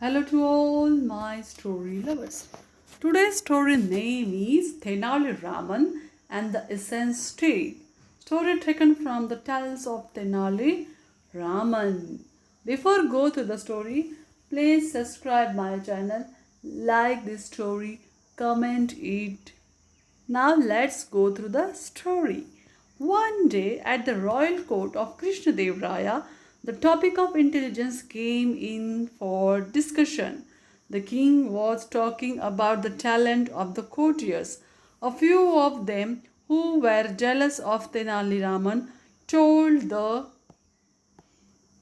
Hello to all my story lovers. Today's story name is Tenali Raman and the Essence Stick. Story taken from the Tales of Tenali Raman. Before go to the story, please subscribe my channel, like this story, comment it. Now let's go through the story. One day at the royal court of Krishna Dev Raya, the topic of intelligence came in for discussion. The king was talking about the talent of the courtiers. A few of them who were jealous of Tenali Raman told the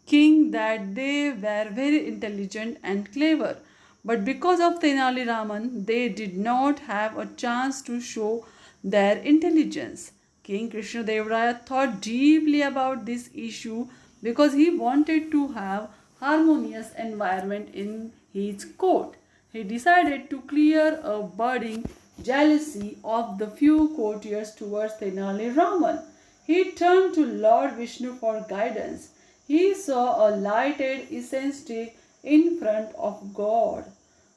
king that they were very intelligent and clever. But because of Tenali Raman, they did not have a chance to show their intelligence. King Krishnadevaraya thought deeply about this issue because he wanted to have harmonious environment in his court. He decided to clear a budding jealousy of the few courtiers towards Tenali Raman. He turned to Lord Vishnu for guidance. He saw a lighted incense stick in front of God.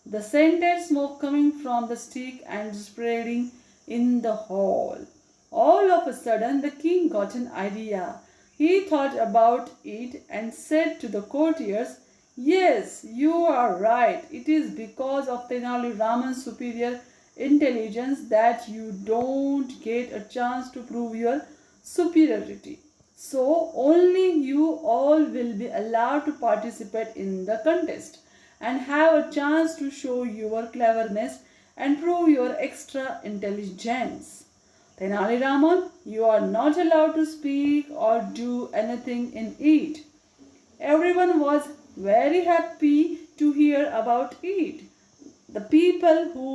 The scented smoke coming from the stick and spreading in the hall. All of a sudden, the king got an idea. He thought about it and said to the courtiers, "Yes, you are right. It is because of Tenali Raman's superior intelligence that you don't get a chance to prove your superiority. So only you all will be allowed to participate in the contest and have a chance to show your cleverness and prove your extra intelligence. Tenali Raman, you are not allowed to speak or do anything in it." Everyone was very happy to hear about it. The people who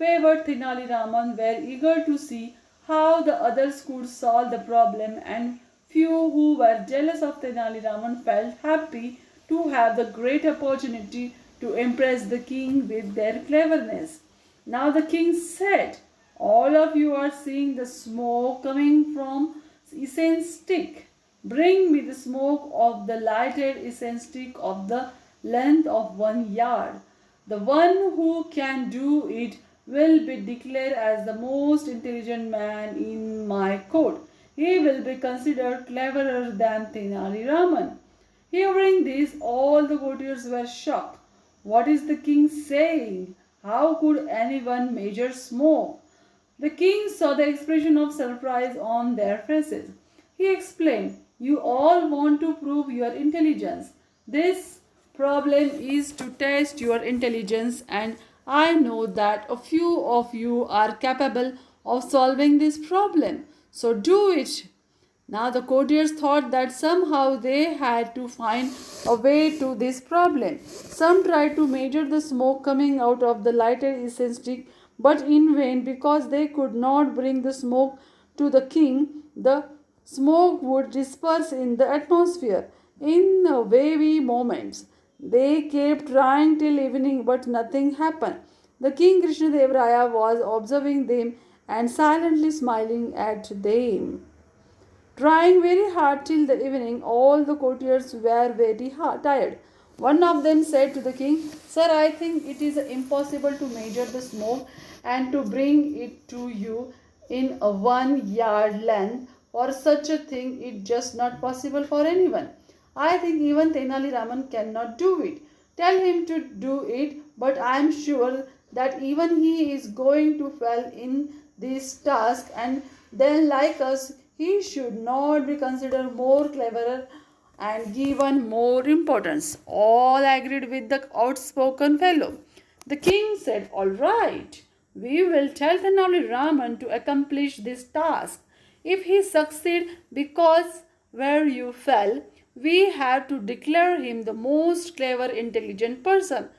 favored Tenali Raman were eager to see how the others could solve the problem, and few who were jealous of Tenali Raman felt happy to have the great opportunity to impress the king with their cleverness. Now the king said, "All of you are seeing the smoke coming from incense stick. Bring me the smoke of the lighted incense stick of the length of 1 yard. The one who can do it will be declared as the most intelligent man in my court. He will be considered cleverer than Tenali Raman." Hearing this, all the courtiers were shocked. What is the king saying? How could anyone measure smoke? The king saw the expression of surprise on their faces. He explained, "You all want to prove your intelligence. This problem is to test your intelligence, and I know that a few of you are capable of solving this problem. So do it." Now the courtiers thought that somehow they had to find a way to this problem. Some tried to measure the smoke coming out of the lighted incense stick, but in vain, because they could not bring the smoke to the king. The smoke would disperse in the atmosphere in wavy moments. They kept trying till evening, but nothing happened. The king Krishnadevaraya was observing them and silently smiling at them. Trying very hard till the evening, all the courtiers were very tired. One of them said to the king, "Sir, I think it is impossible to measure the smoke and to bring it to you in a 1 yard length. For such a thing, it's just not possible for anyone. I think even Tenali Raman cannot do it. Tell him to do it, but I am sure that even he is going to fail in this task, and then, like us, he should not be considered more cleverer and given more importance." All agreed with the outspoken fellow. The king said, "All right, we will tell Tenali Raman to accomplish this task. If he succeeds, because where you fell, we have to declare him the most clever, intelligent person."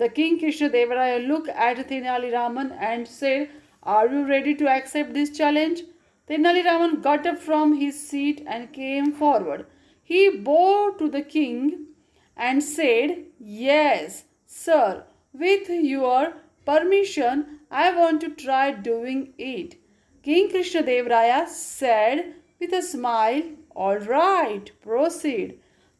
The king Krishnadevaraya looked at Tenali Raman and said, "Are you ready to accept this challenge?" Tenali Raman got up from his seat and came forward. He bowed to the king and said, "Yes, sir, with your permission, I want to try doing it." King Krishnadevaraya said with a smile, "All right, proceed."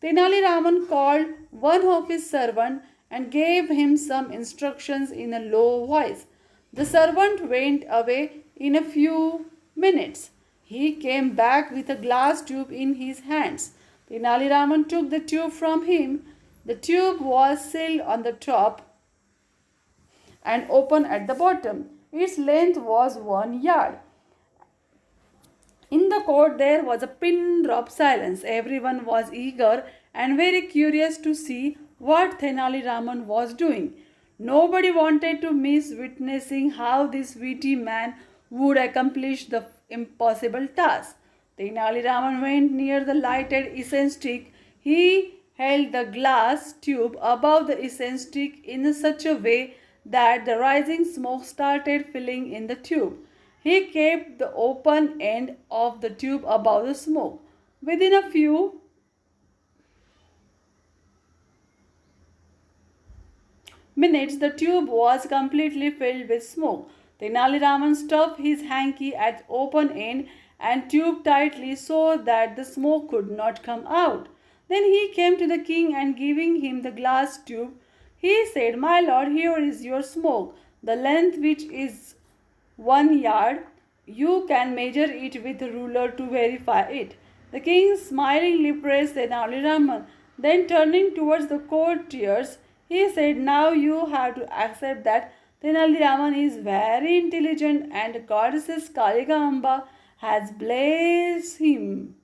Tenali Raman called one of his servants and gave him some instructions in a low voice. The servant went away in a few minutes. He came back with a glass tube in his hands. Tenali Raman took the tube from him. The tube was sealed on the top and open at the bottom. Its length was 1 yard. In the court there was a pin drop silence. Everyone was eager and very curious to see what Tenali Raman was doing. Nobody wanted to miss witnessing how this witty man would accomplish the impossible task. Tenali Raman went near the lighted incense stick. He held the glass tube above the incense stick in such a way that the rising smoke started filling in the tube. He kept the open end of the tube above the smoke. Within a few minutes, the tube was completely filled with smoke. Tenali Raman stuffed his hanky at open end and tube tightly so that the smoke could not come out. Then he came to the king and giving him the glass tube, he said, "My lord, here is your smoke, the length which is 1 yard. You can measure it with a ruler to verify it." The king smilingly praised Tenali Raman. Then turning towards the courtiers, he said, "Now you have to accept that Tenali Raman is very intelligent and goddess Kaligamba has blessed him."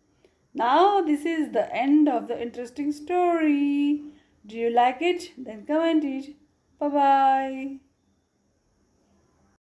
Now this is the end of the interesting story. Do you like it? Then comment it. Bye bye.